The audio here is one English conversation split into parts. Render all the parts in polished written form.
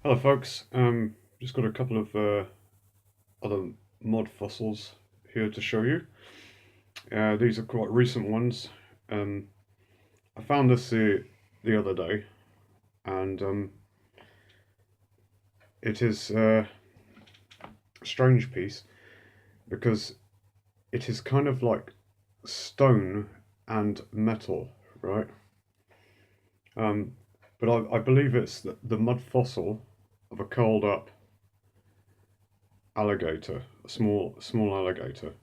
Hello folks, just got a couple of other mod fossils here to show you. These are quite recent ones. Um, I found this the other day, and it is a strange piece because it is kind of like stone and metal, right? Um, but I believe it's the mud fossil of a curled up alligator, a small alligator.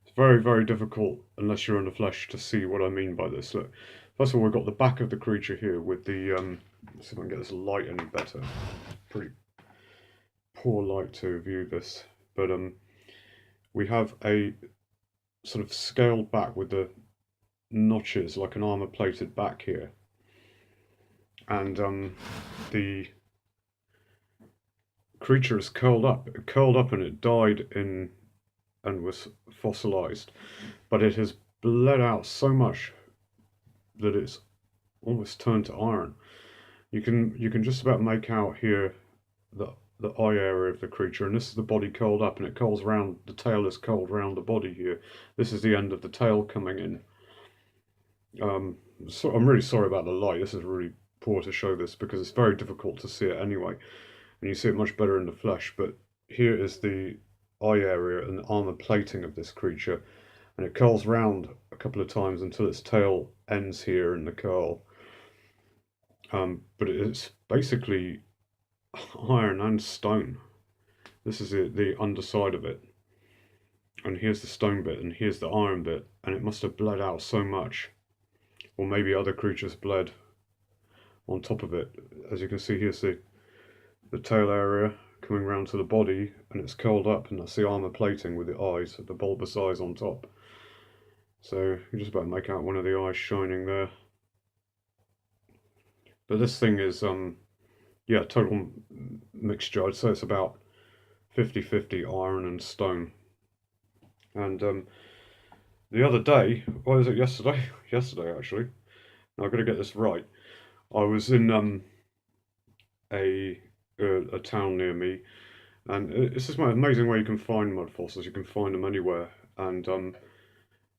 It's very, very difficult unless you're in the flesh to see what I mean by this. Look, first of all, we've got the back of the creature here with the. Let's see if I can get this light any better. Pretty poor light to view this, but we have a sort of scaled back with the notches like an armor plated back here, and the creature is curled up, and it died in and was fossilized, but it has bled out so much that it's almost turned to iron. You can just about make out here the the eye area of the creature, and this is the body curled up, and it curls round. The tail is curled round the body here. This is the end of the tail coming in. So I'm really sorry about the light. This is really poor to show this because it's very difficult to see it anyway, and you see it much better in the flesh. But here is the eye area and the armor plating of this creature, and it curls round a couple of times until its tail ends here in the curl. But it's basically iron and stone. This is the underside of it. And here's the stone bit, and here's the iron bit. And it must have bled out so much. Or maybe other creatures bled on top of it. As you can see, here's the tail area coming round to the body, and it's curled up, and that's the armor plating with the eyes, the bulbous eyes on top. So you just about make out one of the eyes shining there. But this thing is yeah, total mixture. I'd say it's about 50-50 iron and stone. And the other day, what was it, yesterday? Yesterday, actually. Now, I've got to get this right. I was in a a town near me, and it's just an amazing way you can find mud fossils. You can find them anywhere. And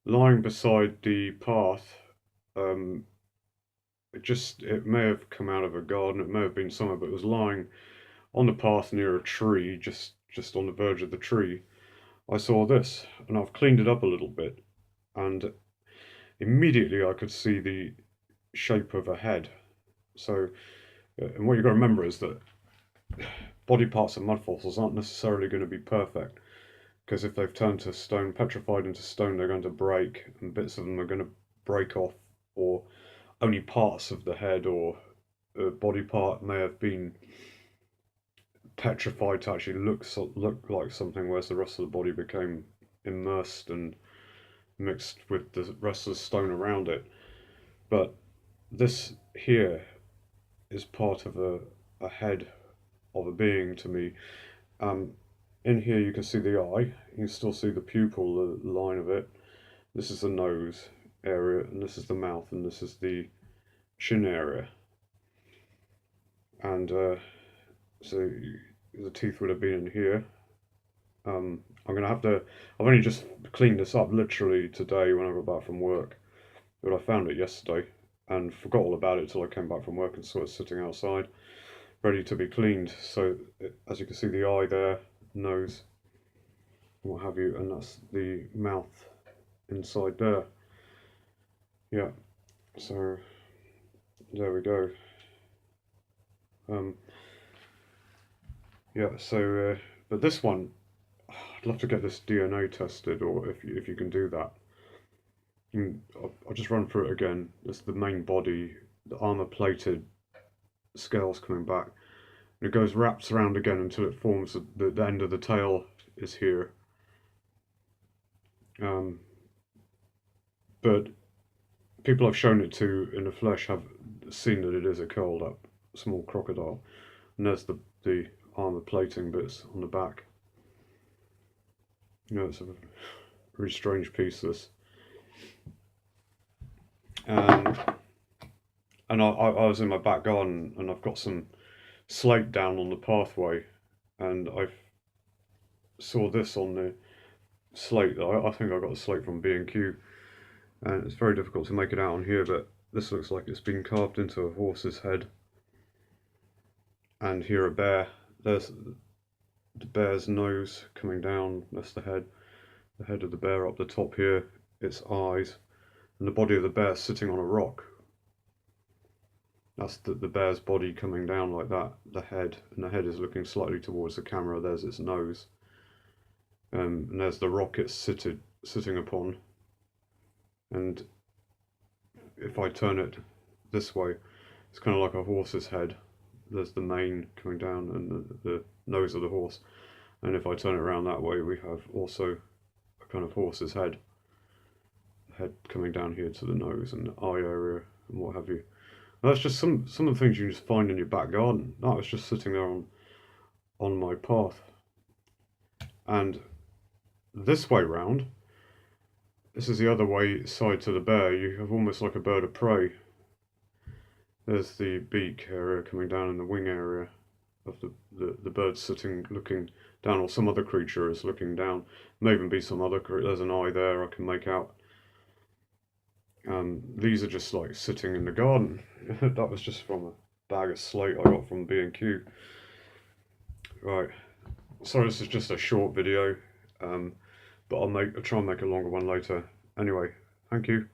lying beside the path, um, it may have come out of a garden. It may have been somewhere, but it was lying on the path near a tree, just on the verge of the tree. I saw this, and I've cleaned it up a little bit, and immediately I could see the shape of a head. So, and what you've got to remember is that body parts of mud fossils aren't necessarily going to be perfect, because if they've turned to stone, petrified into stone, they're going to break, and bits of them are going to break off, or only parts of the head or a body part may have been petrified to actually look like something, whereas the rest of the body became immersed and mixed with the rest of the stone around it. But this here is part of a head of a being to me. Um, in here you can see the eye, you can still see the pupil, the line of it. This is the nose area, and this is the mouth, and this is the chin area. And so the teeth would have been in here. I'm gonna have to. I've only just cleaned this up literally today when I got back from work, but I found it yesterday and forgot all about it till I came back from work and saw it sitting outside, ready to be cleaned. So as you can see, the eye there, nose, and what have you, and that's the mouth inside there. Yeah. So there we go. Um, yeah. So, but this one, I'd love to get this DNA tested, or if you can do that. I'll just run through it again. This is the main body, the armor plated scales coming back. And it goes wraps around again until it forms the end of the tail is here. Um, but people I've shown it to in the flesh have seen that it is a curled up small crocodile. And there's the armor plating bits on the back. You know, it's a very strange piece, this. And I was in my back garden, and I've got some slate down on the pathway, and I saw this on the slate. I think I got the slate from B&Q, and it's very difficult to make it out on here, but this looks like it's been carved into a horse's head. And here a bear. There's the bear's nose coming down. That's the head of the bear up the top here, its eyes, and the body of the bear sitting on a rock. That's the bear's body coming down like that, the head, and the head is looking slightly towards the camera. There's its nose, and there's the rock it's sitting upon. And if I turn it this way, it's kind of like a horse's head. There's the mane coming down and the nose of the horse. And if I turn it around that way, we have also a kind of horse's head coming down here to the nose and the eye area and what have you. And that's just some of the things you can just find in your back garden. That was just sitting there on my path. And this way round, this is the other way side to the bear. You have almost like a bird of prey. There's the beak area coming down in the wing area of the bird sitting looking down, or some other creature is looking down. May even be some other creature. There's an eye there I can make out. These are just like sitting in the garden. That was just from a bag of slate I got from B&Q. Right, sorry this is just a short video, but I'll try and make a longer one later. Anyway, thank you.